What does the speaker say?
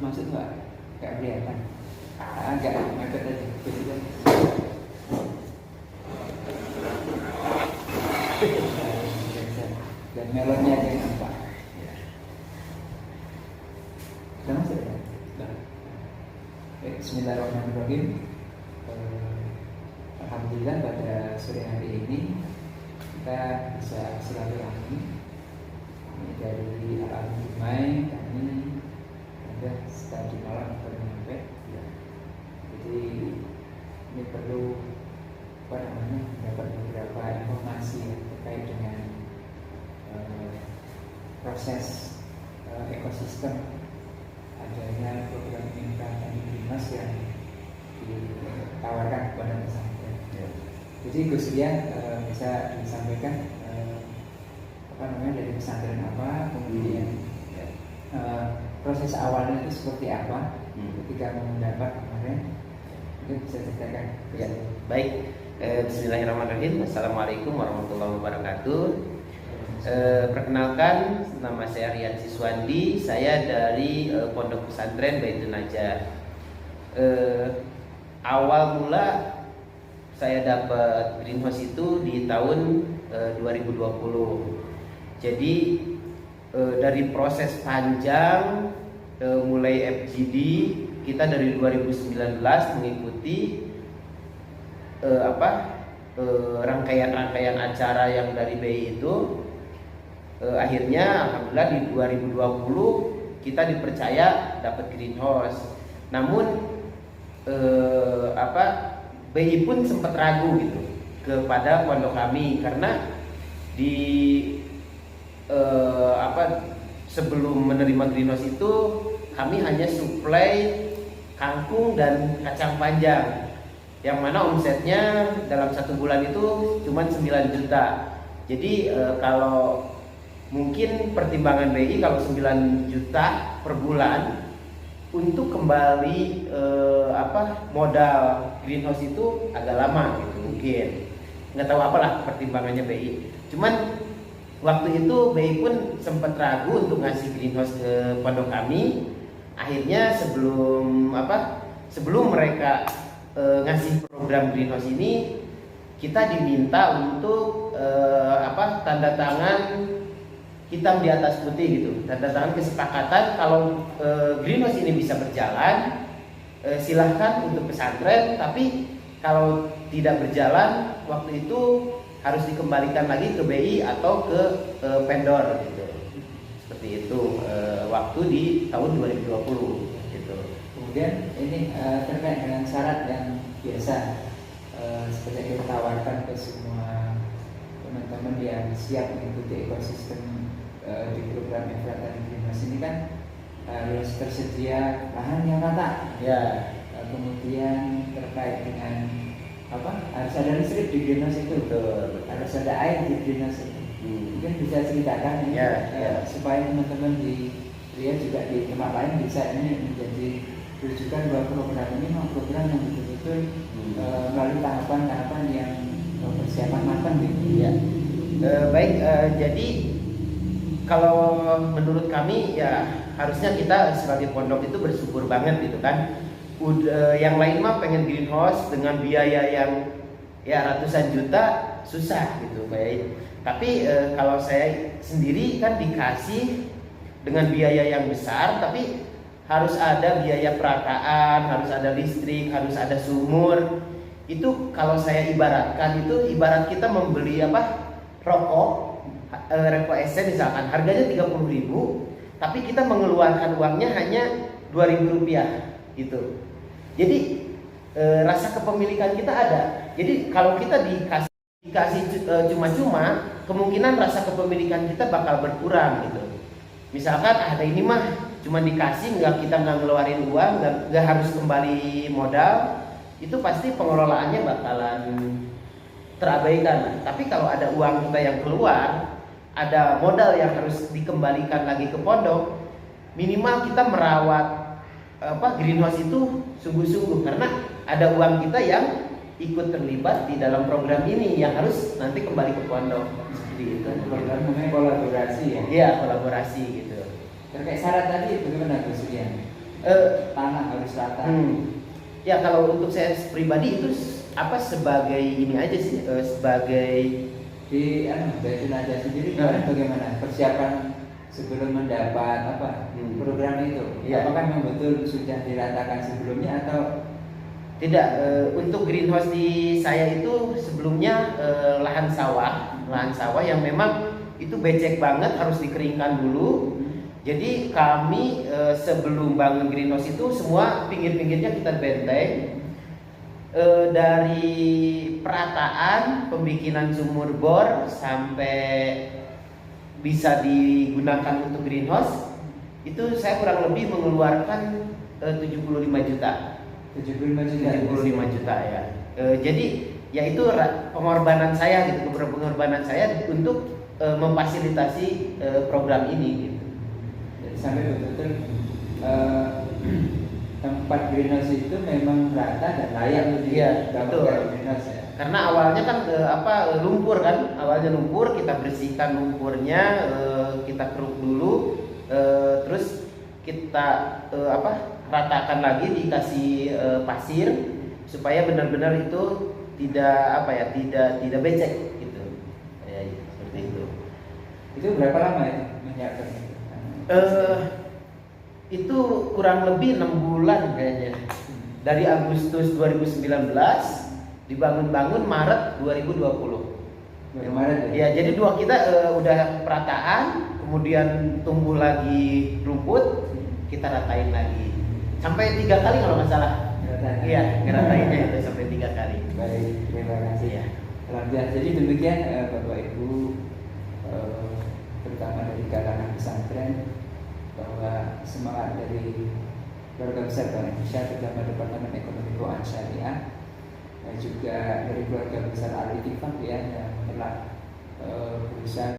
masuk nggak kelihatan. Agak mepet aja. Dan melonnya aja yang nampak. Sudah masuk ya? Bismillahirrahmanirrahim. Alhamdulillah pada sore hari ini kita bisa silaturahmi dari Al-Jumai. Kami ada tadi malam baru nyampe ya. Jadi ini perlu dapat beberapa informasi ya, terkait dengan proses ekosistem adanya program infra dan dinas yang ditawarkan kepada pesantren. Ya. Jadi Gus Rian bisa disampaikan dari pesantren apa, kemudian proses awalnya itu seperti apa ketika mendapat kemarin, mungkin bisa ceritakan. Ya, baik. Bismillahirrahmanirrahim. Assalamualaikum warahmatullahi wabarakatuh. Perkenalkan, nama saya Rian Siswandi. Saya dari Pondok Pesantren Baitul Najah. Awal mula saya dapat greenhouse itu di tahun 2020. Jadi dari proses panjang mulai FGD kita dari 2019 mengikuti rangkaian-rangkaian acara yang dari BI itu. Akhirnya alhamdulillah di 2020 kita dipercaya dapat greenhouse. Namun BI pun sempat ragu gitu kepada pondok kami karena di sebelum menerima greenhouse itu kami hanya suplai kangkung dan kacang panjang yang mana omsetnya dalam 1 bulan itu cuma 9 juta. Jadi kalau mungkin pertimbangan BI kalau 9 juta per bulan untuk kembali modal greenhouse itu agak lama gitu, mungkin nggak tahu apalah pertimbangannya BI. Cuman waktu itu BI pun sempat ragu untuk ngasih greenhouse ke pondok kami. Akhirnya sebelum mereka ngasih program greenhouse ini, kita diminta untuk tanda tangan hitam di atas putih gitu, tanda tangan kesepakatan kalau greenhouse ini bisa berjalan, silahkan untuk pesantren, tapi kalau tidak berjalan waktu itu harus dikembalikan lagi ke BI atau ke vendor gitu. Seperti itu waktu di tahun 2020 gitu. Kemudian ini terkait dengan syarat yang biasa seperti yang kita tawarkan ke semua teman-teman yang siap mengikuti ekosistem di program infra dan greenhouse ini kan harus tersedia lahan yang rata. Ya. Kemudian terkait dengan harus ada listrik di greenhouse itu, betul. Harus ada air di greenhouse itu. Mungkin bisa ceritakan ini supaya teman-teman di Ria juga di tempat lain bisa ini menjadi rujukan bahwa program ini memang program yang betul-betul melalui tahapan-tahapan yang persiapan matang gitu. Ya. Baik, jadi kalau menurut kami ya harusnya kita sebagai pondok itu bersyukur banget gitu kan. Yang lain mah pengen greenhouse dengan biaya yang ya ratusan juta susah gitu, baik. Tapi kalau saya sendiri kan dikasih dengan biaya yang besar, tapi harus ada biaya perakaan, harus ada listrik, harus ada sumur. Itu kalau saya ibaratkan itu ibarat kita membeli rokok Repo-SC misalkan harganya 30.000, tapi kita mengeluarkan uangnya hanya 2.000 rupiah gitu. Jadi rasa kepemilikan kita ada. Jadi kalau kita dikasih cuma-cuma, kemungkinan rasa kepemilikan kita bakal berkurang gitu. Misalkan ada ini mah cuma dikasih, kita nggak ngeluarin uang, nggak harus kembali modal, itu pasti pengelolaannya bakalan terabaikan. Tapi kalau ada uang kita yang keluar, ada modal yang harus dikembalikan lagi ke pondok, minimal kita merawat greenhouse itu sungguh-sungguh, karena ada uang kita yang ikut terlibat di dalam program ini yang harus nanti kembali ke pondok. Seperti itu. Program namanya kolaborasi ya? Iya, kolaborasi gitu. Terkait syarat tadi bagaimana Gus Rian? tanah harus rata. Ya kalau untuk saya pribadi itu apa sebagai ini aja sih, sebagai Di Baitul Najas sendiri bagaimana persiapan sebelum mendapat program itu? Iya. Apakah memang betul sudah diratakan sebelumnya atau tidak? Untuk greenhouse di saya itu sebelumnya lahan sawah yang memang itu becek banget, harus dikeringkan dulu. Jadi kami sebelum bangun greenhouse itu semua pinggir-pinggirnya kita benteng. Dari perataan, pembikinan sumur bor sampai bisa digunakan untuk greenhouse itu saya kurang lebih mengeluarkan 75 juta. 75 juta ya. Jadi ya itu pengorbanan saya gitu, pengorbanan saya untuk memfasilitasi program ini gitu. Jadi sampai betul-betul tempat greenhouse itu memang rata dan layak untuk betul. greenhouse ya. Karena awalnya kan lumpur kan, awalnya lumpur, kita bersihkan lumpurnya, kita keruk dulu, terus kita ratakan lagi, dikasih pasir supaya benar-benar itu tidak becek gitu. Ya, seperti itu. Itu berapa lama ya menyiapkan itu? Itu kurang lebih 6 bulan kayaknya. Dari Agustus 2019 dibangun-bangun Maret 2020. Maret ya? Jadi kita udah perataan, kemudian tumbuh lagi rumput, kita ratain lagi. Sampai 3 kali kalau nggak salah. Iya, ngeratainnya itu sampai 3 kali. Baik, terima kasih ya. Alhamdulillah. Jadi demikian Bapak Ibu, terutama dari kalangan pesantren, bahwa semangat dari keluarga besar Bank Indonesia, terutama Departemen Ekonomi Keuangan Syariah, dan juga dari keluarga besar Al-Ittifaq ya, yang telah berusaha